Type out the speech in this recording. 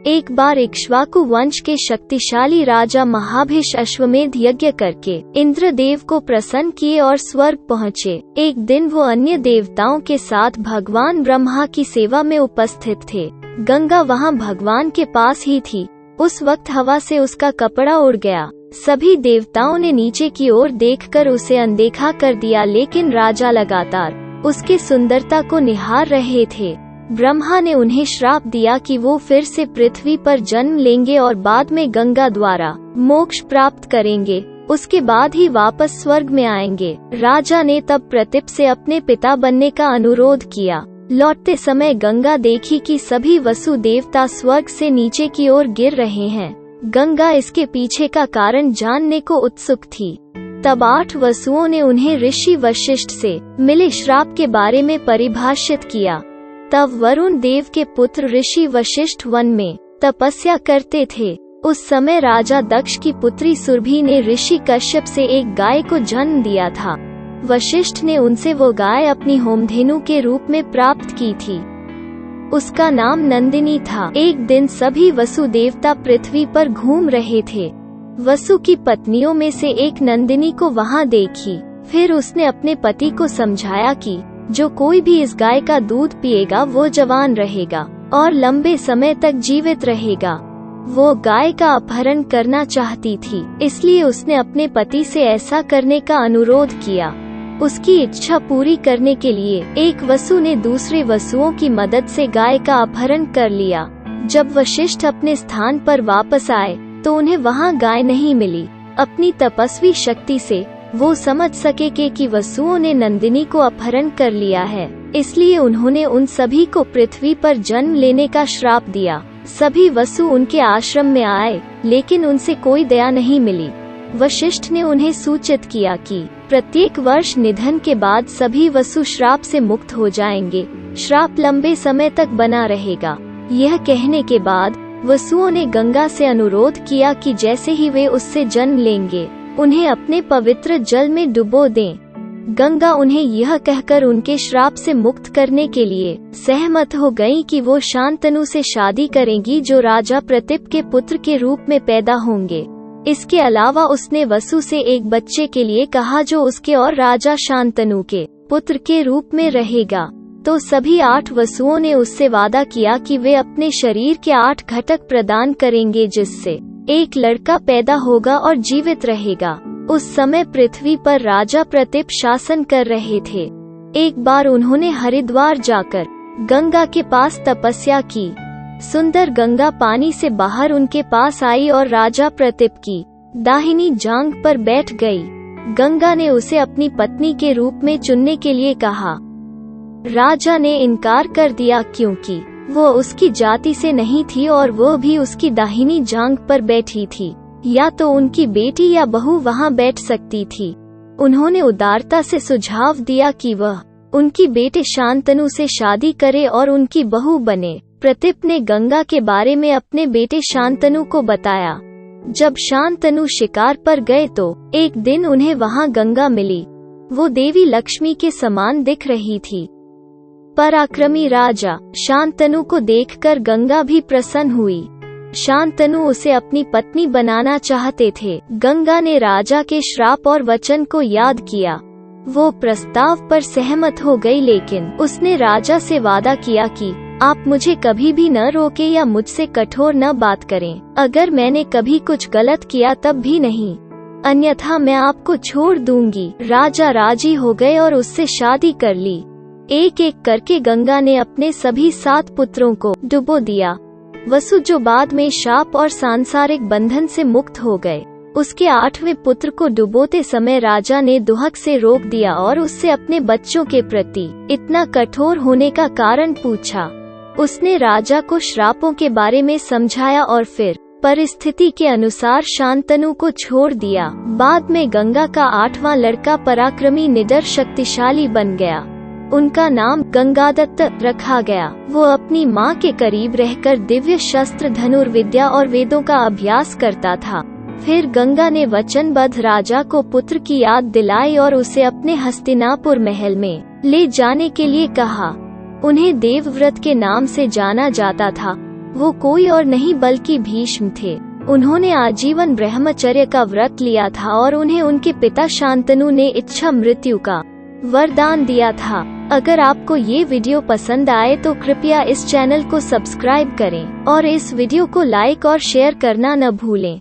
एक बार इक्ष्वाकु वंश के शक्तिशाली राजा महाभिष अश्वमेध यज्ञ करके इंद्रदेव को प्रसन्न किए और स्वर्ग पहुँचे। एक दिन वो अन्य देवताओं के साथ भगवान ब्रह्मा की सेवा में उपस्थित थे। गंगा वहाँ भगवान के पास ही थी। उस वक्त हवा से उसका कपड़ा उड़ गया। सभी देवताओं ने नीचे की ओर देखकर उसे अनदेखा कर दिया, लेकिन राजा लगातार उसकी सुंदरता को निहार रहे थे। ब्रह्मा ने उन्हें श्राप दिया कि वो फिर से पृथ्वी पर जन्म लेंगे और बाद में गंगा द्वारा मोक्ष प्राप्त करेंगे, उसके बाद ही वापस स्वर्ग में आएंगे। राजा ने तब प्रतीप से अपने पिता बनने का अनुरोध किया। लौटते समय गंगा देखी कि सभी वसु देवता स्वर्ग से नीचे की ओर गिर रहे हैं। गंगा इसके पीछे का कारण जानने को उत्सुक थी। तब 8 वसुओं ने उन्हें ऋषि वशिष्ठ से मिले श्राप के बारे में परिभाषित किया। तब वरुण देव के पुत्र ऋषि वशिष्ठ वन में तपस्या करते थे। उस समय राजा दक्ष की पुत्री सुरभि ने ऋषि कश्यप से एक गाय को जन्म दिया था। वशिष्ठ ने उनसे वो गाय अपनी होमधेनु के रूप में प्राप्त की थी। उसका नाम नंदिनी था। एक दिन सभी वसु देवता पृथ्वी पर घूम रहे थे। वसु की पत्नियों में से एक नंदिनी को वहां देखी। फिर उसने अपने पति को समझाया कि जो कोई भी इस गाय का दूध पिएगा वो जवान रहेगा और लंबे समय तक जीवित रहेगा। वो गाय का अपहरण करना चाहती थी, इसलिए उसने अपने पति से ऐसा करने का अनुरोध किया। उसकी इच्छा पूरी करने के लिए एक वसु ने दूसरे वसुओं की मदद से गाय का अपहरण कर लिया। जब वशिष्ठ अपने स्थान पर वापस आए तो उन्हें वहां गाय नहीं मिली। अपनी तपस्वी शक्ति से वो समझ सके कि वसुओं ने नंदिनी को अपहरण कर लिया है, इसलिए उन्होंने उन सभी को पृथ्वी पर जन्म लेने का श्राप दिया। सभी वसु उनके आश्रम में आए, लेकिन उनसे कोई दया नहीं मिली। वशिष्ठ ने उन्हें सूचित किया कि प्रत्येक वर्ष निधन के बाद सभी वसु श्राप से मुक्त हो जाएंगे। श्राप लंबे समय तक बना रहेगा। यह कहने के बाद वसुओं ने गंगा से अनुरोध किया कि जैसे ही वे उससे जन्म लेंगे उन्हें अपने पवित्र जल में डुबो दें। गंगा उन्हें यह कहकर उनके श्राप से मुक्त करने के लिए सहमत हो गई कि वो शांतनु से शादी करेंगी, जो राजा प्रतीप के पुत्र के रूप में पैदा होंगे। इसके अलावा उसने वसु से एक बच्चे के लिए कहा जो उसके और राजा शांतनु के पुत्र के रूप में रहेगा। तो सभी 8 वसुओं ने उससे वादा किया कि वे अपने शरीर के 8 घटक प्रदान करेंगे, जिससे एक लड़का पैदा होगा और जीवित रहेगा। उस समय पृथ्वी पर राजा प्रतीप शासन कर रहे थे। एक बार उन्होंने हरिद्वार जाकर गंगा के पास तपस्या की। सुंदर गंगा पानी से बाहर उनके पास आई और राजा प्रतीप की दाहिनी जांघ पर बैठ गई। गंगा ने उसे अपनी पत्नी के रूप में चुनने के लिए कहा। राजा ने इनकार कर दिया क्योंकि वो उसकी जाति से नहीं थी और वो भी उसकी दाहिनी जांघ पर बैठी थी। या तो उनकी बेटी या बहू वहां बैठ सकती थी। उन्होंने उदारता से सुझाव दिया कि वह उनकी बेटे शांतनु से शादी करे और उनकी बहू बने। प्रतीप ने गंगा के बारे में अपने बेटे शांतनु को बताया। जब शांतनु शिकार पर गए तो एक दिन उन्हें वहां गंगा मिली। वो देवी लक्ष्मी के समान दिख रही थी। पराक्रमी राजा शांतनु को देखकर गंगा भी प्रसन्न हुई। शांतनु उसे अपनी पत्नी बनाना चाहते थे। गंगा ने राजा के श्राप और वचन को याद किया। वो प्रस्ताव पर सहमत हो गई, लेकिन उसने राजा से वादा किया कि आप मुझे कभी भी न रोके या मुझसे कठोर न बात करें। अगर मैंने कभी कुछ गलत किया तब भी नहीं, अन्यथा मैं आपको छोड़ दूंगी। राजा राजी हो गए और उससे शादी कर ली। एक एक करके गंगा ने अपने सभी 7 पुत्रों को डुबो दिया। वसु जो बाद में शाप और सांसारिक बंधन से मुक्त हो गए, उसके 8वें पुत्र को डुबोते समय राजा ने दुहक से रोक दिया और उससे अपने बच्चों के प्रति इतना कठोर होने का कारण पूछा। उसने राजा को श्रापों के बारे में समझाया और फिर परिस्थिति के अनुसार शांतनु को छोड़ दिया। बाद में गंगा का 8वां लड़का पराक्रमी निडर शक्तिशाली बन गया। उनका नाम गंगादत्त रखा गया। वो अपनी माँ के करीब रहकर दिव्य शस्त्र, धनुर्विद्या और वेदों का अभ्यास करता था। फिर गंगा ने वचनबद्ध राजा को पुत्र की याद दिलाई और उसे अपने हस्तिनापुर महल में ले जाने के लिए कहा। उन्हें देवव्रत के नाम से जाना जाता था। वो कोई और नहीं बल्कि भीष्म थे। उन्होंने आजीवन ब्रह्मचर्य का व्रत लिया था और उन्हें उनके पिता शांतनु ने इच्छा मृत्यु का वरदान दिया था। अगर आपको ये वीडियो पसंद आए तो कृपया इस चैनल को सब्सक्राइब करें और इस वीडियो को लाइक और शेयर करना न भूलें।